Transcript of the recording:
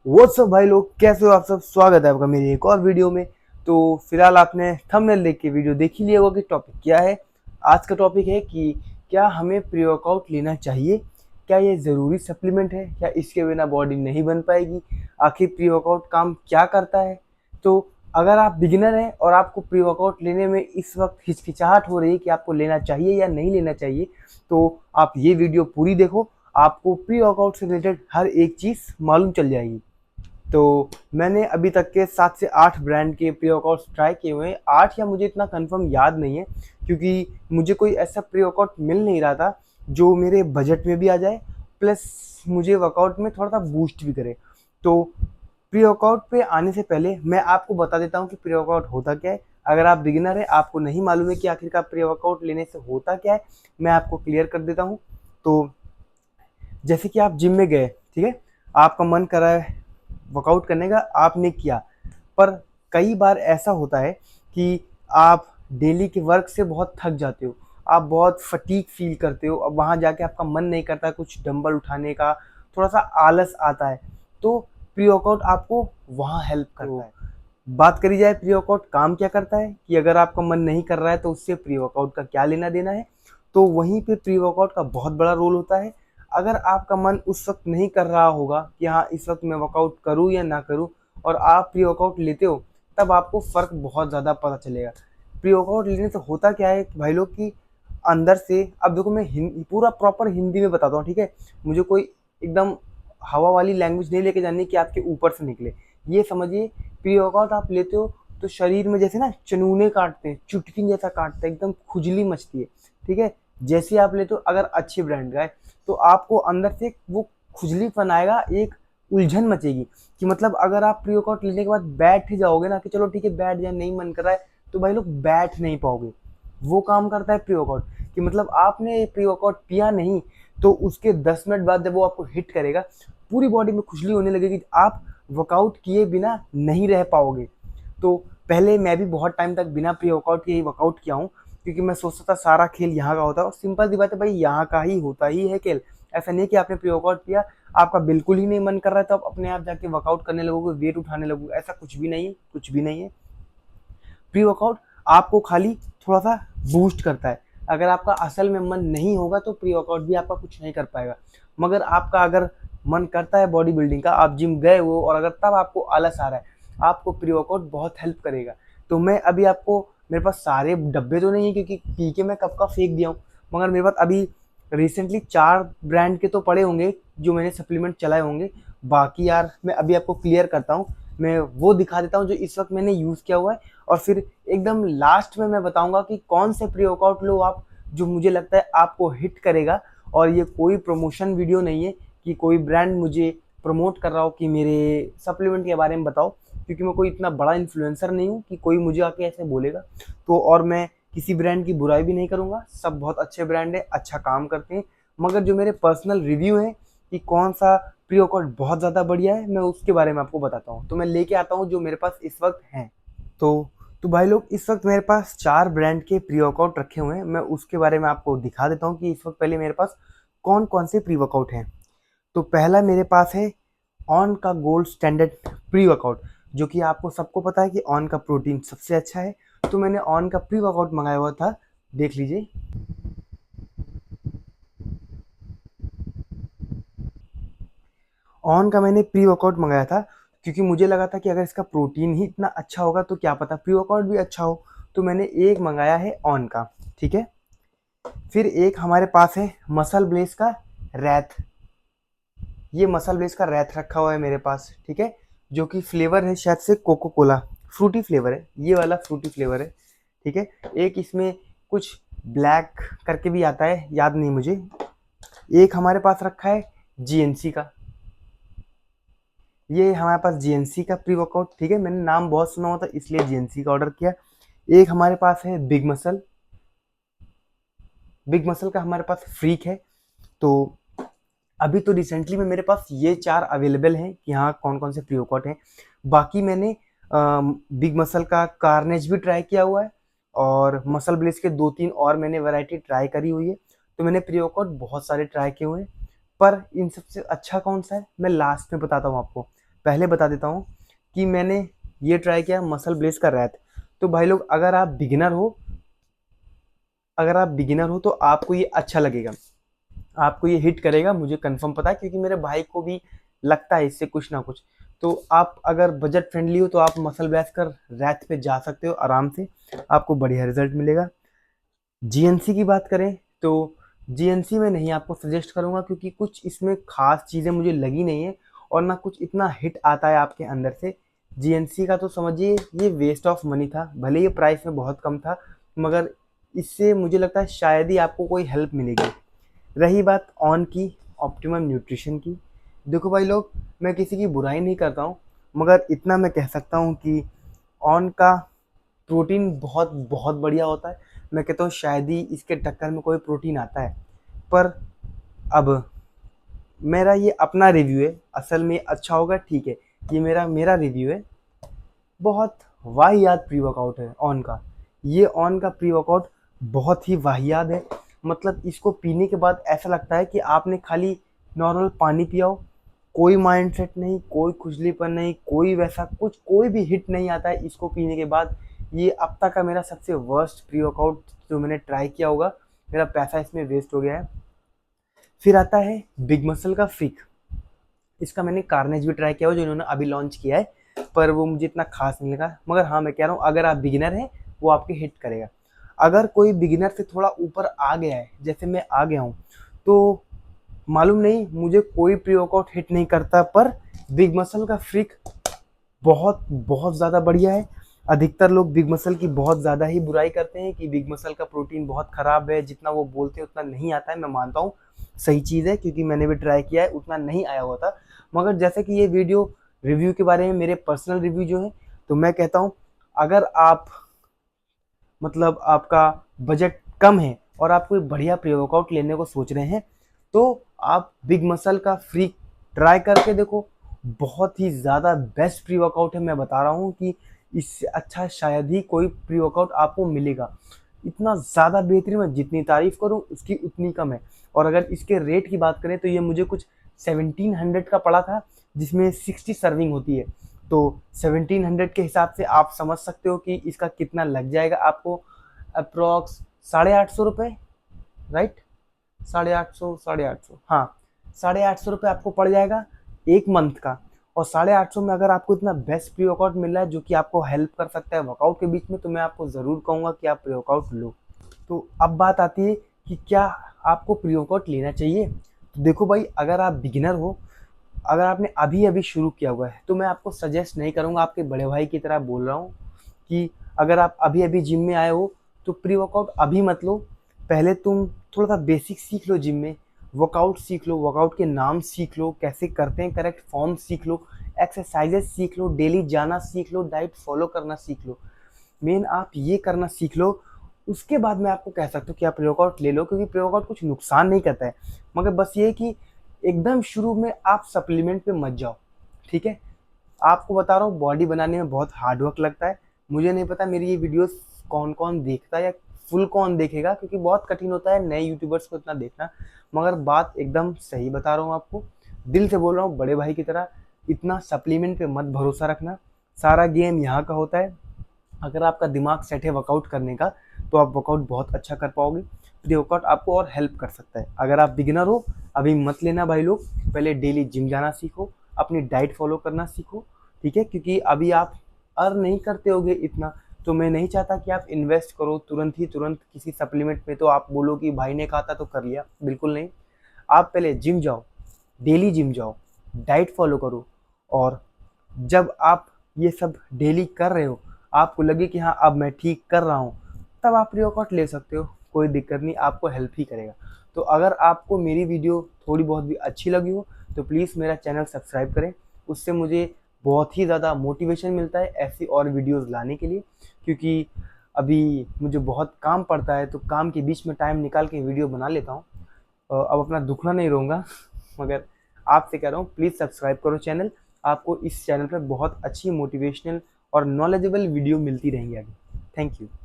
WhatsApp भाई लोग, कैसे हो आप सब। स्वागत है आपका मेरी एक और वीडियो में। तो फिलहाल आपने थंबनेल देख के वीडियो देख ही लिया होगा कि टॉपिक क्या है। आज का टॉपिक है कि क्या हमें प्री वर्कआउट लेना चाहिए, क्या ये ज़रूरी सप्लीमेंट है, क्या इसके बिना बॉडी नहीं बन पाएगी, आखिर प्री वर्कआउट काम क्या करता है। तो अगर आप बिगिनर हैं और आपको प्री वर्कआउट लेने में इस वक्त हिचकिचाहट हो रही है कि आपको लेना चाहिए या नहीं लेना चाहिए, तो आप ये वीडियो पूरी देखो। आपको प्री वर्कआउट से रिलेटेड हर एक चीज़ मालूम चल जाएगी। तो मैंने अभी तक के 7 से 8 ब्रांड के प्री वर्कआउट्स ट्राई किए हुए हैं। 8 या मुझे इतना कंफर्म याद नहीं है, क्योंकि मुझे कोई ऐसा प्री वर्कआउट मिल नहीं रहा था जो मेरे बजट में भी आ जाए, प्लस मुझे वर्कआउट में थोड़ा सा बूस्ट भी करे। तो प्री वर्कआउट पे आने से पहले मैं आपको बता देता हूँ कि प्री वर्कआउट होता क्या है। अगर आप बिगिनर है, आपको नहीं मालूम है कि आखिरकार प्री वर्कआउट लेने से होता क्या है, मैं आपको क्लियर कर देता हूँ। तो जैसे कि आप जिम में गए, ठीक है, आपका मन कर रहा है वर्कआउट करने का, आपने किया, पर कई बार ऐसा होता है कि आप डेली के वर्क से बहुत थक जाते हो, आप बहुत फटीग फील करते हो, अब वहाँ जाके आपका मन नहीं करता कुछ डंबल उठाने का, थोड़ा सा आलस आता है। तो प्री वर्कआउट आपको वहाँ हेल्प करता है। बात करी जाए प्री वर्कआउट काम क्या करता है, कि अगर आपका मन नहीं कर रहा है तो उससे प्री वर्कआउट का क्या लेना देना है, तो वहीं पे प्री वर्कआउट का बहुत बड़ा रोल होता है। अगर आपका मन उस वक्त नहीं कर रहा होगा कि हाँ इस वक्त मैं वर्कआउट करूँ या ना करूँ, और आप प्री वर्कआउट लेते हो, तब आपको फ़र्क बहुत ज़्यादा पता चलेगा। प्री वर्कआउट लेने से होता क्या है भाई लोग कि अंदर से, अब देखो मैं पूरा प्रॉपर हिंदी में बताता हूँ, ठीक है। मुझे कोई एकदम हवा वाली लैंग्वेज नहीं लेके जानी कि आपके ऊपर से निकले। ये समझिए, प्री वर्कआउट आप लेते हो तो शरीर में जैसे ना चनूने काटते हैं, चुटकी जैसा काटता है, एकदम खुजली मचती है, ठीक है। जैसे ही आप लेते हो, अगर अच्छे ब्रांड का है, तो आपको अंदर से वो खुजलीपन आएगा, एक उलझन मचेगी कि मतलब अगर आप प्री वर्कआउट लेने के बाद बैठ ही जाओगे ना कि चलो ठीक है बैठ जाए, नहीं मन कर रहा है, तो भाई लोग बैठ नहीं पाओगे। वो काम करता है प्री वर्कआउट कि मतलब आपने प्री वर्कआउट पिया नहीं, तो उसके 10 मिनट बाद जब वो आपको हिट करेगा, पूरी बॉडी में खुजली होने लगेगी, आप वर्कआउट किए बिना नहीं रह पाओगे। तो पहले मैं भी बहुत टाइम तक बिना प्री वर्कआउट के ही वर्कआउट किया हूँ, क्योंकि मैं सोचता था सारा खेल यहाँ का होता है, और सिंपल सी बात है भाई, यहाँ का ही होता ही है खेल। ऐसा नहीं है कि आपने प्री वर्कआउट किया, आपका बिल्कुल ही नहीं मन कर रहा है, तो आप अपने आप जाके वर्कआउट करने लगोगे, वेट उठाने लगोगे, ऐसा कुछ भी नहीं है, कुछ भी नहीं है। प्री वर्कआउट आपको खाली थोड़ा सा बूस्ट करता है। अगर आपका असल में मन नहीं होगा तो प्री वर्कआउट भी आपका कुछ नहीं कर पाएगा। मगर आपका अगर मन करता है बॉडी बिल्डिंग का, आप जिम गए हो और अगर तब आपको आलस आ रहा है, आपको प्री वर्कआउट बहुत हेल्प करेगा। तो मैं अभी आपको, मेरे पास सारे डब्बे तो नहीं है क्योंकि पी के मैं कब का फेंक दिया हूँ, मगर मेरे पास अभी रिसेंटली 4 ब्रांड के तो पड़े होंगे जो मैंने सप्लीमेंट चलाए होंगे। बाकी यार मैं अभी आपको क्लियर करता हूँ, मैं वो दिखा देता हूँ जो इस वक्त मैंने यूज़ किया हुआ है, और फिर एकदम लास्ट में मैं बताऊंगा कि कौन से प्री वर्कआउट लो आप, जो मुझे लगता है आपको हिट करेगा। और ये कोई प्रमोशन वीडियो नहीं है कि कोई ब्रांड मुझे प्रमोट कर रहा हो कि मेरे सप्लीमेंट के बारे में बताओ, क्योंकि मैं कोई इतना बड़ा इन्फ्लुएंसर नहीं हूँ कि कोई मुझे आके ऐसे बोलेगा। तो और मैं किसी ब्रांड की बुराई भी नहीं करूँगा, सब बहुत अच्छे ब्रांड है, अच्छा काम करते हैं। मगर जो मेरे पर्सनल रिव्यू है कि कौन सा प्री वर्कआउट बहुत ज़्यादा बढ़िया है, मैं उसके बारे में आपको बताता हूँ। तो मैं लेके आता हूँ जो मेरे पास इस वक्त हैं। तो तो भाई लोग, इस वक्त मेरे पास 4 ब्रांड के प्री वर्कआउट रखे हुए हैं, मैं उसके बारे में आपको दिखा देता हूँ कि इस वक्त पहले मेरे पास कौन कौन से प्री वर्कआउट हैं। तो पहला मेरे पास है ऑन का गोल्ड स्टैंडर्ड प्री वर्कआउट, जो कि आपको सबको पता है कि ऑन का प्रोटीन सबसे अच्छा है। तो मैंने ऑन का प्री वर्कआउट मंगाया हुआ था, देख लीजिए। ऑन का मैंने प्री वर्कआउट मंगाया था, क्योंकि मुझे लगा था कि अगर इसका प्रोटीन ही इतना अच्छा होगा तो क्या पता प्री वर्कआउट भी अच्छा हो। तो मैंने एक मंगाया है ऑन का, ठीक है। फिर एक हमारे पास है मसल ब्लेस का रैथ, ये मसल ब्लेस का रैथ रखा हुआ है मेरे पास, ठीक है। जो कि फ्लेवर है शायद से कोको कोला, फ्रूटी फ्लेवर है, ये वाला फ्रूटी फ्लेवर है, ठीक है। एक इसमें कुछ ब्लैक करके भी आता है, याद नहीं मुझे। एक हमारे पास रखा है जीएनसी का, ये हमारे पास जीएनसी का प्री वर्कआउट, ठीक है, मैंने नाम बहुत सुना हुआ था इसलिए जीएनसी का ऑर्डर किया। एक हमारे पास है बिग मसल, बिग मसल का हमारे पास फ्रीक है। तो अभी तो रिसेंटली में मेरे पास ये 4 अवेलेबल हैं कि हाँ कौन कौन से प्री वर्कआउट हैं। बाकी मैंने बिग मसल का कार्नेज भी ट्राई किया हुआ है, और मसल ब्लेस के 2-3 और मैंने वैरायटी ट्राई करी हुई है। तो मैंने प्री वर्कआउट बहुत सारे ट्राई किए हुए हैं, पर इन सबसे अच्छा कौन सा है मैं लास्ट में बताता हूँ आपको। पहले बता देता हूँ कि मैंने ये ट्राई किया मसल ब्लेस का रैथ। तो भाई लोग, अगर आप बिगिनर हो तो आपको ये अच्छा लगेगा, आपको ये हिट करेगा, मुझे कंफर्म पता है, क्योंकि मेरे भाई को भी लगता है इससे कुछ ना कुछ। तो आप अगर बजट फ्रेंडली हो तो आप मसल ब्लेस कर रैथ पे जा सकते हो आराम से, आपको बढ़िया रिजल्ट मिलेगा। जीएनसी की बात करें तो जीएनसी में नहीं आपको सजेस्ट करूंगा, क्योंकि कुछ इसमें खास चीज़ें मुझे लगी नहीं है और ना कुछ इतना हिट आता है आपके अंदर से। जीएनसी का तो समझिए ये वेस्ट ऑफ मनी था, भले ये प्राइस में बहुत कम था, मगर इससे मुझे लगता है शायद ही आपको कोई हेल्प मिलेगी। रही बात ऑन की, ऑप्टिमम न्यूट्रिशन की, देखो भाई लोग, मैं किसी की बुराई नहीं करता हूँ, मगर इतना मैं कह सकता हूँ कि ऑन का प्रोटीन बहुत बहुत बढ़िया होता है। मैं कहता हूँ शायद ही इसके टक्कर में कोई प्रोटीन आता है। पर अब मेरा ये अपना रिव्यू है, असल में अच्छा होगा ठीक है, ये मेरा मेरा रिव्यू है। बहुत वाहियात प्री वर्कआउट है ऑन का। ये ऑन का प्री वर्कआउट बहुत ही वाहियात है। मतलब इसको पीने के बाद ऐसा लगता है कि आपने खाली नॉर्मल पानी पिया हो, कोई माइंडसेट नहीं, कोई खुजलीपन नहीं, कोई वैसा कुछ, कोई भी हिट नहीं आता है इसको पीने के बाद। ये अब तक का मेरा सबसे वर्स्ट प्री वर्कआउट जो मैंने ट्राई किया होगा, मेरा पैसा इसमें वेस्ट हो गया है। फिर आता है बिग मसल का फ्रीक। इसका मैंने कार्नेज भी ट्राई किया हुआ जो इन्होंने अभी लॉन्च किया है, पर वो मुझे इतना खास नहीं लगा। मगर हाँ, मैं कह रहा हूँ अगर आप बिगिनर हैं वो आपके हिट करेगा। अगर कोई बिगिनर से थोड़ा ऊपर आ गया है, जैसे मैं आ गया हूँ, तो मालूम नहीं, मुझे कोई प्री वर्कआउट हिट नहीं करता, पर बिग मसल का फ्रीक बहुत बहुत ज़्यादा बढ़िया है। अधिकतर लोग बिग मसल की बहुत ज़्यादा ही बुराई करते हैं कि बिग मसल का प्रोटीन बहुत ख़राब है, जितना वो बोलते हैं उतना नहीं आता है। मैं मानता हूँ सही चीज़ है, क्योंकि मैंने भी ट्राई किया है, उतना नहीं आया हुआ था। मगर जैसे कि ये वीडियो रिव्यू के बारे में, मेरे पर्सनल रिव्यू जो है, तो मैं कहता हूँ अगर आप, मतलब आपका बजट कम है और आप कोई बढ़िया प्री वर्कआउट लेने को सोच रहे हैं, तो आप बिग मसल का फ्री ट्राई करके देखो। बहुत ही ज़्यादा बेस्ट प्री वर्कआउट है, मैं बता रहा हूँ कि इससे अच्छा शायद ही कोई प्री वर्कआउट आपको मिलेगा। इतना ज़्यादा बेहतरीन, मैं जितनी तारीफ़ करूँ उसकी उतनी कम है। और अगर इसके रेट की बात करें तो ये मुझे कुछ 1700 का पड़ा था, जिसमें 60 सर्विंग होती है। तो 1700 के हिसाब से आप समझ सकते हो कि इसका कितना लग जाएगा आपको। अप्रोक्स 850 रुपये, राइट? 850, हाँ, 850 रुपये आपको पड़ जाएगा एक मंथ का। और 850 में अगर आपको इतना बेस्ट प्री वर्कआउट मिल रहा है जो कि आपको हेल्प कर सकता है वर्कआउट के बीच में, तो मैं आपको ज़रूर कहूँगा कि आप प्री वर्कआउट लो। तो अब बात आती है कि क्या आपको प्री वर्कआउट लेना चाहिए। तो देखो भाई, अगर आप बिगिनर हो, अगर आपने अभी अभी शुरू किया हुआ है, तो मैं आपको सजेस्ट नहीं करूँगा, आपके बड़े भाई की तरह बोल रहा हूँ कि अगर आप अभी अभी जिम में आए हो तो प्री वर्कआउट अभी मत लो। पहले तुम थोड़ा सा बेसिक सीख लो, जिम में वर्कआउट सीख लो, वर्कआउट के नाम सीख लो, कैसे करते हैं, करेक्ट फॉर्म सीख लो, एक्सरसाइजेस सीख लो, डेली जाना सीख लो, डाइट फॉलो करना सीख लो। मेन आप ये करना सीख लो, उसके बाद मैं आपको कह सकता हूँ कि आप प्री वर्कआउट ले लो, क्योंकि प्री वर्कआउट कुछ नुकसान नहीं करता है। मगर बस ये है कि एकदम शुरू में आप सप्लीमेंट पे मत जाओ, ठीक है? आपको बता रहा हूँ, बॉडी बनाने में बहुत हार्ड वर्क लगता है। मुझे नहीं पता मेरी ये वीडियोस कौन कौन देखता है या फुल कौन देखेगा, क्योंकि बहुत कठिन होता है नए यूट्यूबर्स को इतना देखना। मगर बात एकदम सही बता रहा हूँ आपको, दिल से बोल रहा हूँ बड़े भाई की तरह। इतना सप्लीमेंट पे मत भरोसा रखना, सारा गेम यहाँ का होता है। अगर आपका दिमाग सेट है वर्कआउट करने का, तो आप वर्कआउट बहुत अच्छा कर पाओगे। प्री वर्कआउट आपको और हेल्प कर सकता है। अगर आप बिगिनर हो, अभी मत लेना भाई लोग, पहले डेली जिम जाना सीखो, अपनी डाइट फॉलो करना सीखो, ठीक है? क्योंकि अभी आप अर्न नहीं करते होगे इतना, तो मैं नहीं चाहता कि आप इन्वेस्ट करो तुरंत ही तुरंत किसी सप्लीमेंट में, तो आप बोलो कि भाई ने कहा था तो कर लिया। बिल्कुल नहीं, आप पहले जिम जाओ, डेली जिम जाओ, डाइट फॉलो करो, और जब आप ये सब डेली कर रहे हो, आपको लगे कि हाँ अब मैं ठीक कर रहा हूँ, तब आप प्री वर्कआउट ले सकते हो, कोई दिक्कत नहीं, आपको हेल्प ही करेगा। तो अगर आपको मेरी वीडियो थोड़ी बहुत भी अच्छी लगी हो, तो प्लीज़ मेरा चैनल सब्सक्राइब करें, उससे मुझे बहुत ही ज़्यादा मोटिवेशन मिलता है ऐसी और वीडियोज़ लाने के लिए। क्योंकि अभी मुझे बहुत काम पड़ता है, तो काम के बीच में टाइम निकाल के वीडियो बना लेता हूँ। अब अपना दुखड़ा नहीं रहूँगा, मगर आपसे कह रहा हूँ प्लीज़ सब्सक्राइब करो चैनल। आपको इस चैनल पर बहुत अच्छी मोटिवेशनल और नॉलेजेबल वीडियो मिलती रहेंगी आगे। Thank you.